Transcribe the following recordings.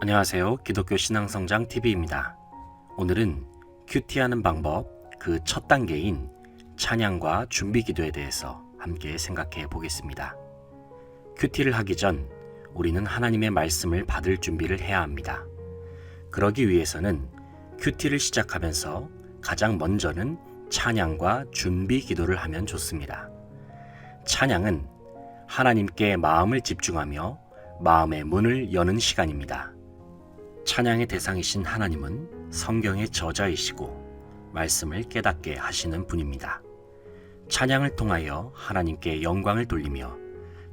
안녕하세요. 기독교 신앙성장 TV입니다. 오늘은 큐티하는 방법 그 첫 단계인 찬양과 준비 기도에 대해서 함께 생각해 보겠습니다. 큐티를 하기 전 우리는 하나님의 말씀을 받을 준비를 해야 합니다. 그러기 위해서는 큐티를 시작하면서 가장 먼저는 찬양과 준비 기도를 하면 좋습니다. 찬양은 하나님께 마음을 집중하며 마음의 문을 여는 시간입니다. 찬양의 대상이신 하나님은 성경의 저자이시고 말씀을 깨닫게 하시는 분입니다. 찬양을 통하여 하나님께 영광을 돌리며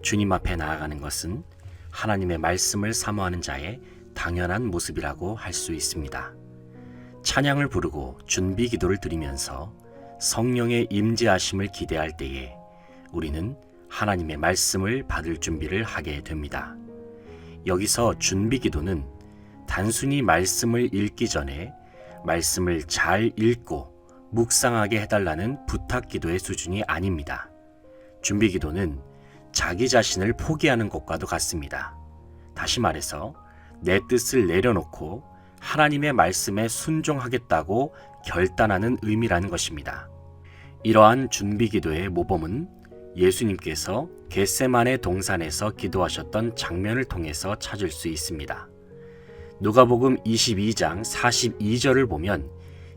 주님 앞에 나아가는 것은 하나님의 말씀을 사모하는 자의 당연한 모습이라고 할 수 있습니다. 찬양을 부르고 준비 기도를 드리면서 성령의 임재하심을 기대할 때에 우리는 하나님의 말씀을 받을 준비를 하게 됩니다. 여기서 준비 기도는 단순히 말씀을 읽기 전에 말씀을 잘 읽고 묵상하게 해달라는 부탁 기도의 수준이 아닙니다. 준비 기도는 자기 자신을 포기하는 것과도 같습니다. 다시 말해서 내 뜻을 내려놓고 하나님의 말씀에 순종하겠다고 결단하는 의미라는 것입니다. 이러한 준비 기도의 모범은 예수님께서 겟세마네 동산에서 기도하셨던 장면을 통해서 찾을 수 있습니다. 누가복음 22장 42절을 보면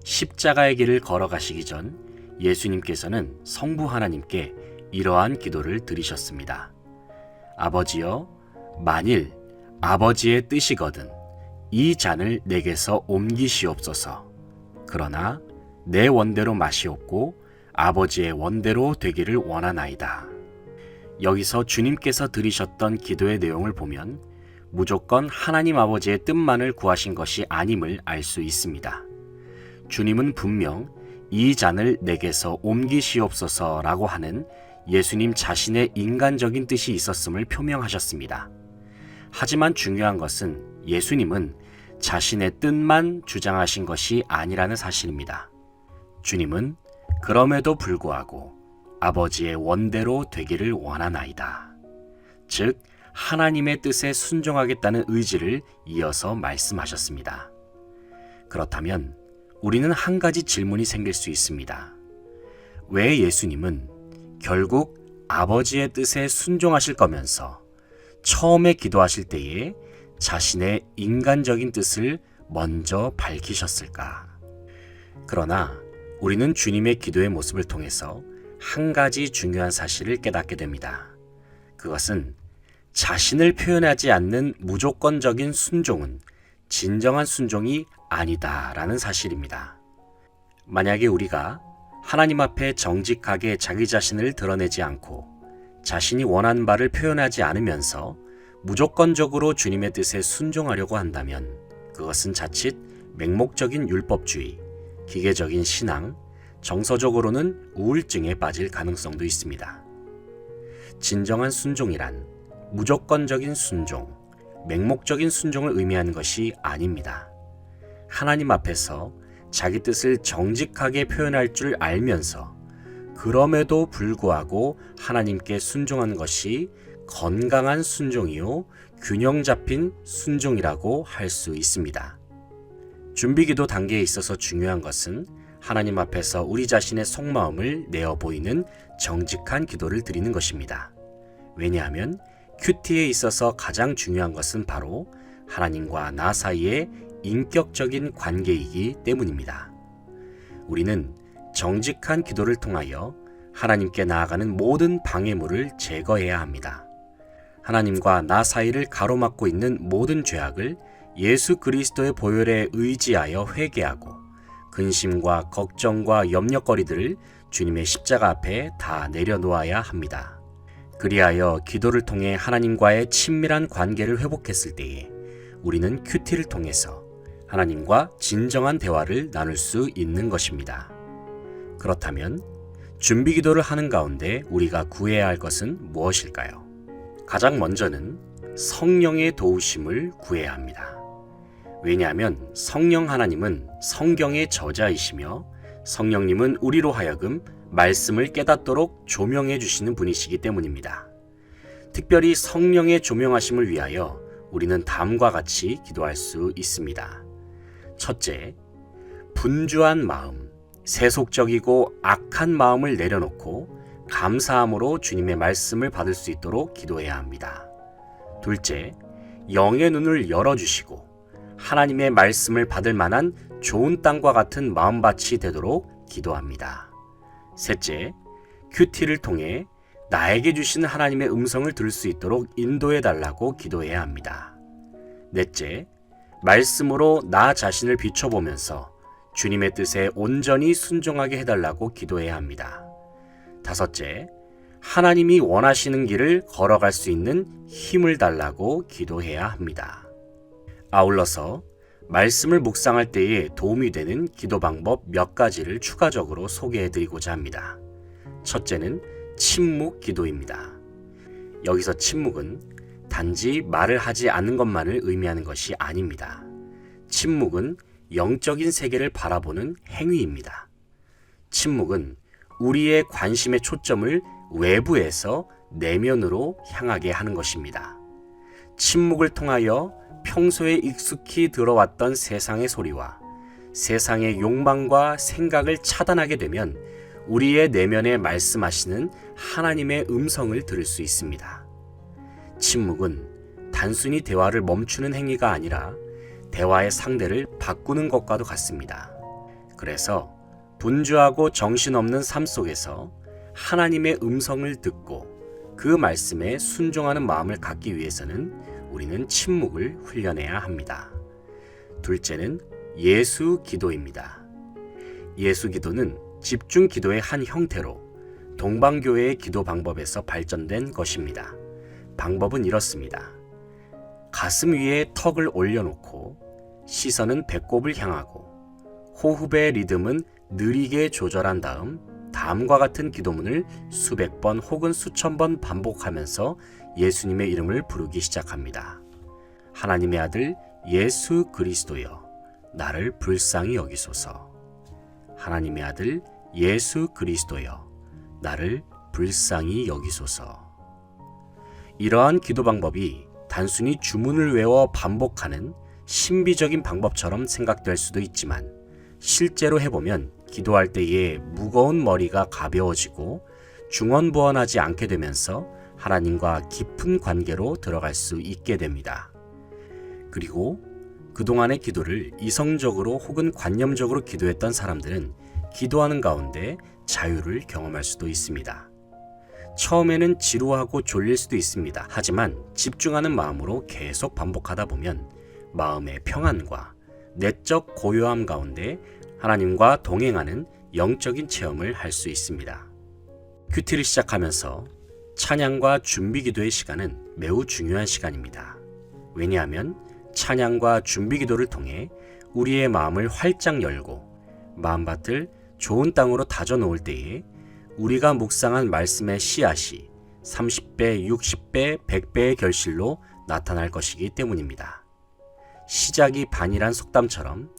십자가의 길을 걸어가시기 전 예수님께서는 성부 하나님께 이러한 기도를 드리셨습니다. 아버지여, 만일 아버지의 뜻이거든 이 잔을 내게서 옮기시옵소서. 그러나 내 원대로 마시옵고 아버지의 원대로 되기를 원하나이다. 여기서 주님께서 드리셨던 기도의 내용을 보면 무조건 하나님 아버지의 뜻만을 구하신 것이 아님을 알 수 있습니다. 주님은 분명 이 잔을 내게서 옮기시옵소서라고 하는 예수님 자신의 인간적인 뜻이 있었음을 표명하셨습니다. 하지만 중요한 것은 예수님은 자신의 뜻만 주장하신 것이 아니라는 사실입니다. 주님은 그럼에도 불구하고 아버지의 원대로 되기를 원하나이다. 즉 하나님의 뜻에 순종하겠다는 의지를 이어서 말씀하셨습니다. 그렇다면 우리는 한 가지 질문이 생길 수 있습니다. 왜 예수님은 결국 아버지의 뜻에 순종하실 거면서 처음에 기도하실 때에 자신의 인간적인 뜻을 먼저 밝히셨을까? 그러나 우리는 주님의 기도의 모습을 통해서 한 가지 중요한 사실을 깨닫게 됩니다. 그것은 자신을 표현하지 않는 무조건적인 순종은 진정한 순종이 아니다라는 사실입니다. 만약에 우리가 하나님 앞에 정직하게 자기 자신을 드러내지 않고 자신이 원하는 바를 표현하지 않으면서 무조건적으로 주님의 뜻에 순종하려고 한다면 그것은 자칫 맹목적인 율법주의, 기계적인 신앙, 정서적으로는 우울증에 빠질 가능성도 있습니다. 진정한 순종이란 무조건적인 순종, 맹목적인 순종을 의미하는 것이 아닙니다. 하나님 앞에서 자기 뜻을 정직하게 표현할 줄 알면서 그럼에도 불구하고 하나님께 순종하는 것이 건강한 순종이요 균형 잡힌 순종이라고 할 수 있습니다. 준비기도 단계에 있어서 중요한 것은 하나님 앞에서 우리 자신의 속마음을 내어 보이는 정직한 기도를 드리는 것입니다. 왜냐하면 큐티에 있어서 가장 중요한 것은 바로 하나님과 나 사이의 인격적인 관계이기 때문입니다. 우리는 정직한 기도를 통하여 하나님께 나아가는 모든 방해물을 제거해야 합니다. 하나님과 나 사이를 가로막고 있는 모든 죄악을 예수 그리스도의 보혈에 의지하여 회개하고 근심과 걱정과 염려거리들을 주님의 십자가 앞에 다 내려놓아야 합니다. 그리하여 기도를 통해 하나님과의 친밀한 관계를 회복했을 때에 우리는 큐티를 통해서 하나님과 진정한 대화를 나눌 수 있는 것입니다. 그렇다면 준비 기도를 하는 가운데 우리가 구해야 할 것은 무엇일까요? 가장 먼저는 성령의 도우심을 구해야 합니다. 왜냐하면 성령 하나님은 성경의 저자이시며 성령님은 우리로 하여금 말씀을 깨닫도록 조명해 주시는 분이시기 때문입니다. 특별히 성령의 조명하심을 위하여 우리는 다음과 같이 기도할 수 있습니다. 첫째, 분주한 마음, 세속적이고 악한 마음을 내려놓고 감사함으로 주님의 말씀을 받을 수 있도록 기도해야 합니다. 둘째, 영의 눈을 열어주시고 하나님의 말씀을 받을 만한 좋은 땅과 같은 마음밭이 되도록 기도합니다. 셋째, 큐티를 통해 나에게 주신 하나님의 음성을 들을 수 있도록 인도해 달라고 기도해야 합니다. 넷째, 말씀으로 나 자신을 비춰보면서 주님의 뜻에 온전히 순종하게 해달라고 기도해야 합니다. 다섯째, 하나님이 원하시는 길을 걸어갈 수 있는 힘을 달라고 기도해야 합니다. 아울러서 말씀을 묵상할 때에 도움이 되는 기도 방법 몇 가지를 추가적으로 소개해드리고자 합니다. 첫째는 침묵 기도입니다. 여기서 침묵은 단지 말을 하지 않는 것만을 의미하는 것이 아닙니다. 침묵은 영적인 세계를 바라보는 행위입니다. 침묵은 우리의 관심의 초점을 외부에서 내면으로 향하게 하는 것입니다. 침묵을 통하여 평소에 익숙히 들어왔던 세상의 소리와 세상의 욕망과 생각을 차단하게 되면 우리의 내면에 말씀하시는 하나님의 음성을 들을 수 있습니다. 침묵은 단순히 대화를 멈추는 행위가 아니라 대화의 상대를 바꾸는 것과도 같습니다. 그래서 분주하고 정신없는 삶 속에서 하나님의 음성을 듣고 그 말씀에 순종하는 마음을 갖기 위해서는 우리는 침묵을 훈련해야 합니다. 둘째는 예수 기도입니다. 예수 기도는 집중 기도의 한 형태로 동방교회의 기도 방법에서 발전된 것입니다. 방법은 이렇습니다. 가슴 위에 턱을 올려놓고 시선은 배꼽을 향하고 호흡의 리듬은 느리게 조절한 다음 다음과 같은 기도문을 수백 번 혹은 수천 번 반복하면서 예수님의 이름을 부르기 시작합니다. 하나님의 아들 예수 그리스도여, 나를 불쌍히 여기소서. 하나님의 아들 예수 그리스도여, 나를 불쌍히 여기소서. 이러한 기도 방법이 단순히 주문을 외워 반복하는 신비적인 방법처럼 생각될 수도 있지만 실제로 해보면 기도할 때에 무거운 머리가 가벼워지고 중언부언하지 않게 되면서 하나님과 깊은 관계로 들어갈 수 있게 됩니다. 그리고 그동안의 기도를 이성적으로 혹은 관념적으로 기도했던 사람들은 기도하는 가운데 자유를 경험할 수도 있습니다. 처음에는 지루하고 졸릴 수도 있습니다. 하지만 집중하는 마음으로 계속 반복하다 보면 마음의 평안과 내적 고요함 가운데 하나님과 동행하는 영적인 체험을 할 수 있습니다. 큐티를 시작하면서 찬양과 준비 기도의 시간은 매우 중요한 시간입니다. 왜냐하면 찬양과 준비 기도를 통해 우리의 마음을 활짝 열고 마음밭을 좋은 땅으로 다져 놓을 때에 우리가 묵상한 말씀의 씨앗이 30배, 60배, 100배의 결실로 나타날 것이기 때문입니다. 시작이 반이란 속담처럼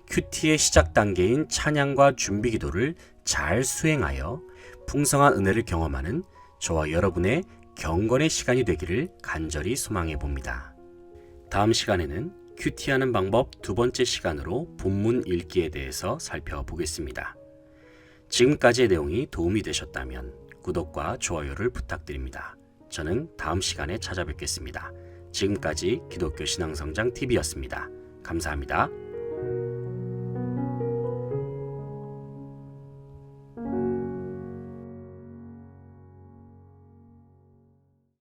큐티의 시작 단계인 찬양과 준비 기도를 잘 수행하여 풍성한 은혜를 경험하는 저와 여러분의 경건의 시간이 되기를 간절히 소망해 봅니다. 다음 시간에는 큐티하는 방법 두 번째 시간으로 본문 읽기에 대해서 살펴보겠습니다. 지금까지의 내용이 도움이 되셨다면 구독과 좋아요를 부탁드립니다. 저는 다음 시간에 찾아뵙겠습니다. 지금까지 기독교 신앙성장 TV였습니다. 감사합니다.